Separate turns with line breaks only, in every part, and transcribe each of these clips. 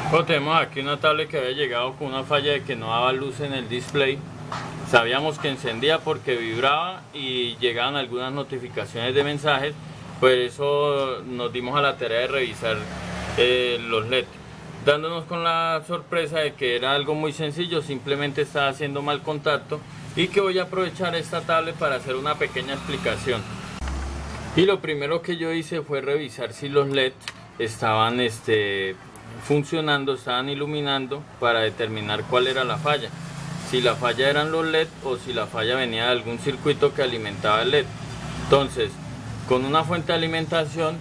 Bueno, tenemos aquí una tablet que había llegado con una falla de que no daba luz en el display. Sabíamos que encendía porque vibraba y llegaban algunas notificaciones de mensajes. Por eso nos dimos a la tarea de revisar los LED, dándonos con la sorpresa de que era algo muy sencillo, simplemente estaba haciendo mal contacto, y que voy a aprovechar esta tablet para hacer una pequeña explicación. Y lo primero que yo hice fue revisar si los LED estaban funcionando, estaban iluminando, para determinar cuál era la falla. Si la falla eran los LED o si la falla venía de algún circuito que alimentaba el LED. Entonces, con una fuente de alimentación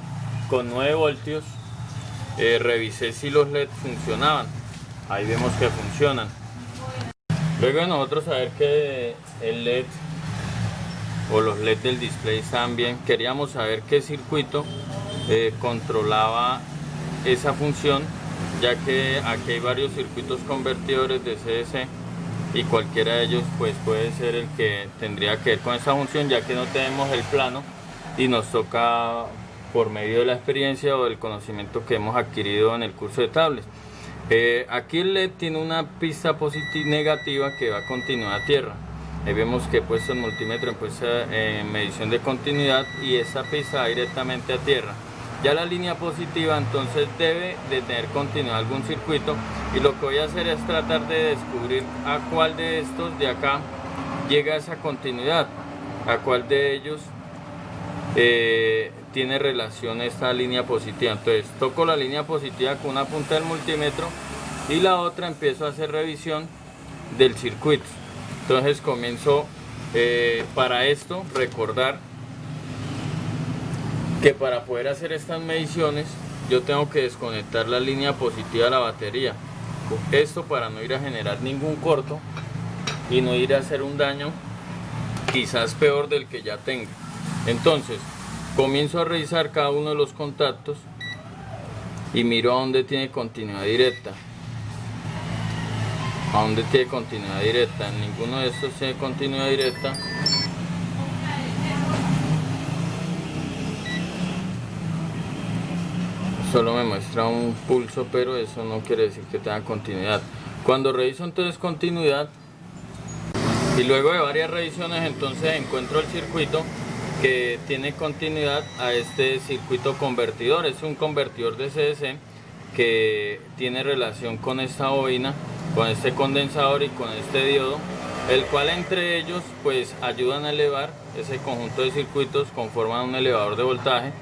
con 9 voltios, revisé si los LED funcionaban. Ahí vemos que funcionan. Luego de nosotros saber que el LED o los LED del display estaban bien, queríamos saber qué circuito controlaba esa función, ya que aquí hay varios circuitos convertidores de CDC y cualquiera de ellos pues puede ser el que tendría que ver con esa función, ya que no tenemos el plano y nos toca por medio de la experiencia o del conocimiento que hemos adquirido en el curso de tablets. Aquí el LED tiene una pista positiva y negativa que va a continuidad a tierra. Ahí vemos que he puesto el multímetro en medición de continuidad y esta pista va directamente a tierra. Ya la línea positiva entonces debe de tener continuidad algún circuito, y lo que voy a hacer es tratar de descubrir a cuál de estos de acá llega esa continuidad, a cuál de ellos tiene relación esta línea positiva. Entonces toco la línea positiva con una punta del multímetro y la otra empiezo a hacer revisión del circuito. Entonces comienzo para esto recordar que para poder hacer estas mediciones yo tengo que desconectar la línea positiva de la batería. Esto para no ir a generar ningún corto y no ir a hacer un daño quizás peor del que ya tenga. Entonces comienzo a revisar cada uno de los contactos y miro a dónde tiene continuidad directa. ¿A dónde tiene continuidad directa? En ninguno de estos tiene continuidad directa. Solo me muestra un pulso, pero eso no quiere decir que tenga continuidad. Cuando reviso entonces continuidad, y luego de varias revisiones, entonces encuentro el circuito que tiene continuidad a este circuito convertidor. Es un convertidor de CDC que tiene relación con esta bobina, con este condensador y con este diodo, el cual entre ellos pues ayudan a elevar ese conjunto de circuitos, conforman un elevador de voltaje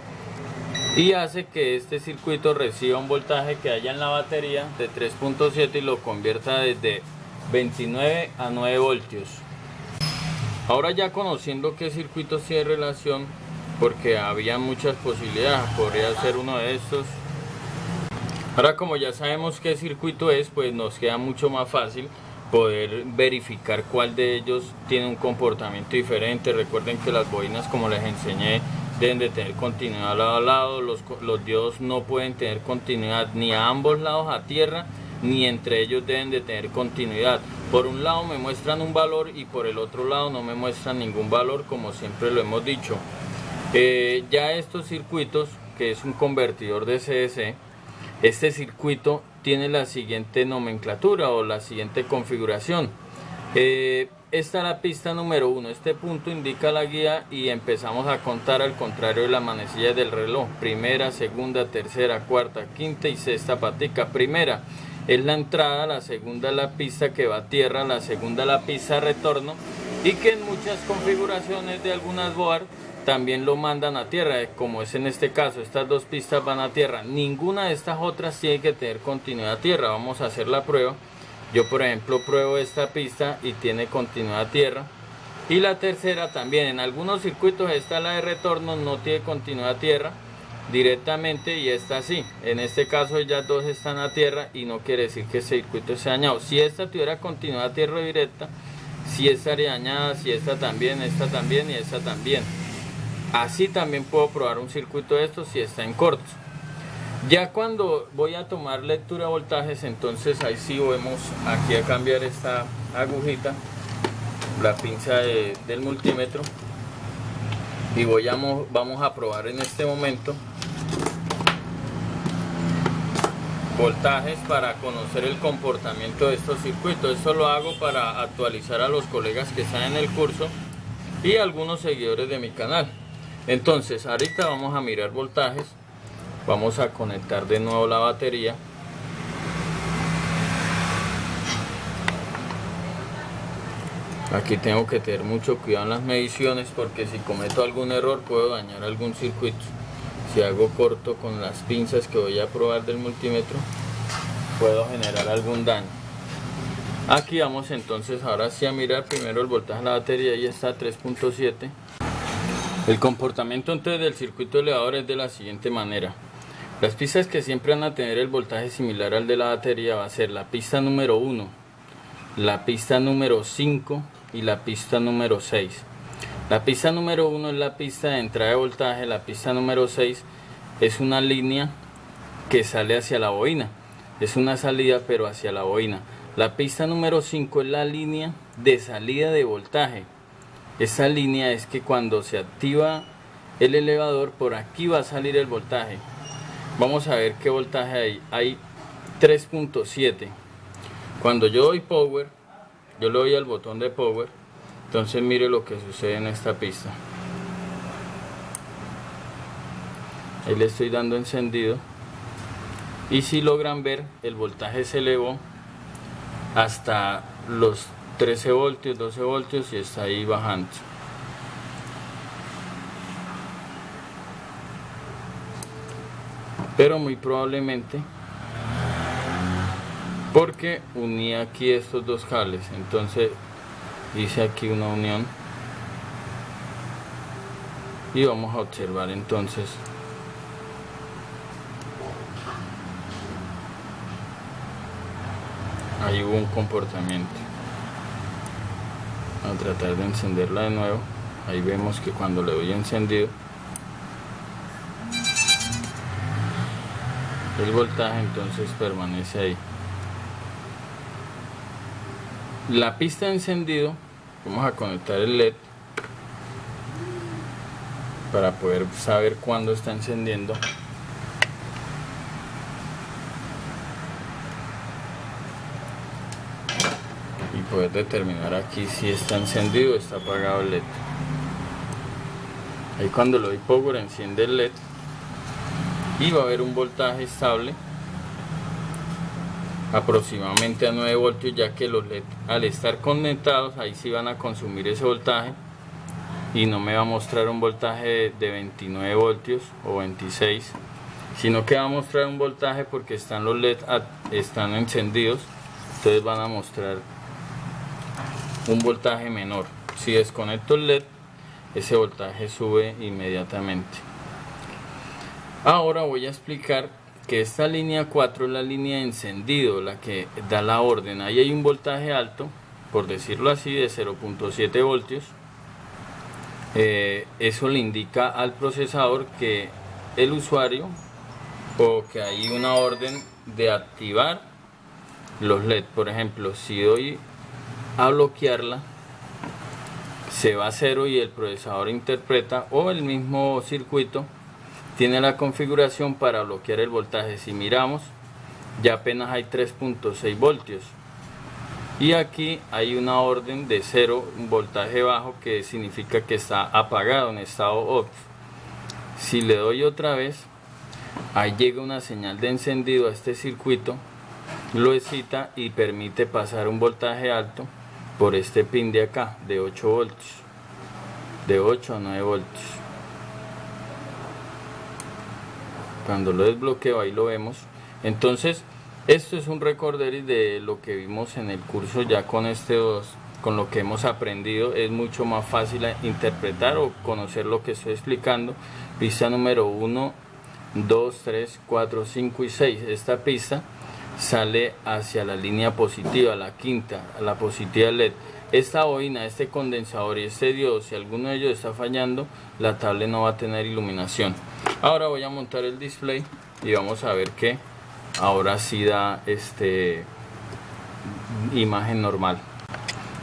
y hace que este circuito reciba un voltaje que haya en la batería de 3.7 y lo convierta desde 29 a 9 voltios. Ahora, ya conociendo qué circuitos tiene relación, porque había muchas posibilidades, podría ser uno de estos. Ahora, como ya sabemos qué circuito es, pues nos queda mucho más fácil poder verificar cuál de ellos tiene un comportamiento diferente. Recuerden que las bobinas, como les enseñé, deben de tener continuidad lado a lado. Los diodos no pueden tener continuidad ni a ambos lados a tierra, ni entre ellos deben de tener continuidad. Por un lado me muestran un valor y por el otro lado no me muestran ningún valor, como siempre lo hemos dicho. Ya estos circuitos, que es un convertidor de CDC, este circuito tiene la siguiente nomenclatura o la siguiente configuración. Esta es la pista número 1. Este punto indica la guía y empezamos a contar al contrario de las manecillas del reloj. Primera, segunda, tercera, cuarta, quinta y sexta patica. Primera es la entrada, la segunda es la pista que va a tierra, la segunda la pista de retorno, y que en muchas configuraciones de algunas board también lo mandan a tierra, como es en este caso. Estas dos pistas van a tierra. Ninguna de estas otras tiene que tener continuidad a tierra. Vamos a hacer la prueba. Yo, por ejemplo, pruebo esta pista y tiene continuidad a tierra. Y la tercera también. En algunos circuitos esta, la de retorno, no tiene continuidad a tierra directamente, y esta sí. En este caso ellas dos están a tierra y no quiere decir que el circuito esté dañado. Si esta tuviera continuidad a tierra directa, si estaría dañada, si esta también y esta también. Así también puedo probar un circuito de estos si está en cortos. Ya cuando voy a tomar lectura de voltajes, entonces ahí sí vamos aquí a cambiar esta agujita, la pinza del multímetro, y vamos a probar en este momento voltajes para conocer el comportamiento de estos circuitos. Esto lo hago para actualizar a los colegas que están en el curso y algunos seguidores de mi canal. Entonces ahorita vamos a mirar voltajes, vamos a conectar de nuevo la batería. Aquí tengo que tener mucho cuidado en las mediciones porque si cometo algún error puedo dañar algún circuito. Si hago corto con las pinzas que voy a probar del multímetro, puedo generar algún daño. Aquí vamos entonces ahora sí a mirar primero el voltaje de la batería, y está a 3.7. El comportamiento entonces del circuito elevador es de la siguiente manera. Las pistas que siempre van a tener el voltaje similar al de la batería va a ser la pista número 1, la pista número 5 y la pista número 6. La pista número 1 es la pista de entrada de voltaje, la pista número 6 es una línea que sale hacia la bobina, es una salida pero hacia la bobina. La pista número 5 es la línea de salida de voltaje. Esa línea es que cuando se activa el elevador, por aquí va a salir el voltaje. Vamos a ver qué voltaje hay. Hay 3.7. Cuando yo doy power, yo le doy al botón de power, entonces mire lo que sucede en esta pista. Ahí le estoy dando encendido y si logran ver, el voltaje se elevó hasta los 13 voltios, 12 voltios y está ahí bajando. Pero muy probablemente porque uní aquí estos dos cables, entonces hice aquí una unión y vamos a observar entonces ahí hubo un comportamiento. Vamos a tratar de encenderla de nuevo. Ahí vemos que cuando le doy encendido, el voltaje entonces permanece ahí. La pista de encendido, vamos a conectar el LED para poder saber cuándo está encendiendo. Y poder determinar aquí si está encendido o está apagado el LED. Ahí cuando le doy power enciende el LED y va a haber un voltaje estable aproximadamente a 9 voltios, ya que los LED al estar conectados ahí sí van a consumir ese voltaje y no me va a mostrar un voltaje de 29 voltios o 26, sino que va a mostrar un voltaje porque están los LED están encendidos, entonces van a mostrar un voltaje menor. Si desconecto el LED, ese voltaje sube inmediatamente. Ahora voy a explicar que esta línea 4 es la línea de encendido, la que da la orden. Ahí hay un voltaje alto, por decirlo así, de 0.7 voltios. Eso le indica al procesador que el usuario, o que hay una orden de activar los LED. Por ejemplo, si doy a bloquearla, se va a 0 y el procesador interpreta, o el mismo circuito tiene la configuración para bloquear el voltaje. Si miramos, ya apenas hay 3.6 voltios y aquí hay una orden de 0, un voltaje bajo, que significa que está apagado, en estado off. Si le doy otra vez, ahí llega una señal de encendido a este circuito, lo excita y permite pasar un voltaje alto por este pin de acá de 8 voltios, de 8 a 9 voltios. Cuando lo desbloqueo, ahí lo vemos. Entonces esto es un recorderis de lo que vimos en el curso. Ya con con lo que hemos aprendido es mucho más fácil interpretar o conocer lo que estoy explicando. Pista número 1, 2, 3, 4, 5 y 6. Esta pista sale hacia la línea positiva, la quinta, a la positiva LED. Esta bobina, este condensador y este diodo, si alguno de ellos está fallando, la tablet no va a tener iluminación. Ahora voy a montar el display y vamos a ver que ahora sí da imagen normal.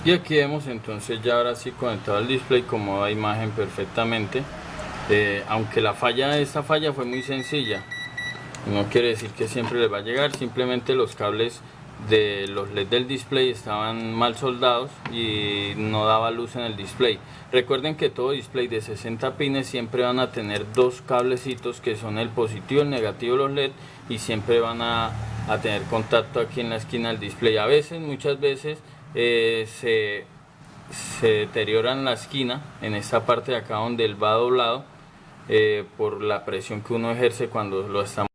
Y aquí vemos entonces ya ahora sí conectado al display como da imagen perfectamente. Aunque esta falla fue muy sencilla. No quiere decir que siempre les va a llegar, simplemente los cables de los LED del display estaban mal soldados y no daba luz en el display. Recuerden que todo display de 60 pines siempre van a tener dos cablecitos que son el positivo y el negativo de los LED, y siempre van a tener contacto aquí en la esquina del display. A veces, muchas veces se deterioran la esquina en esta parte de acá donde él va doblado, por la presión que uno ejerce cuando lo está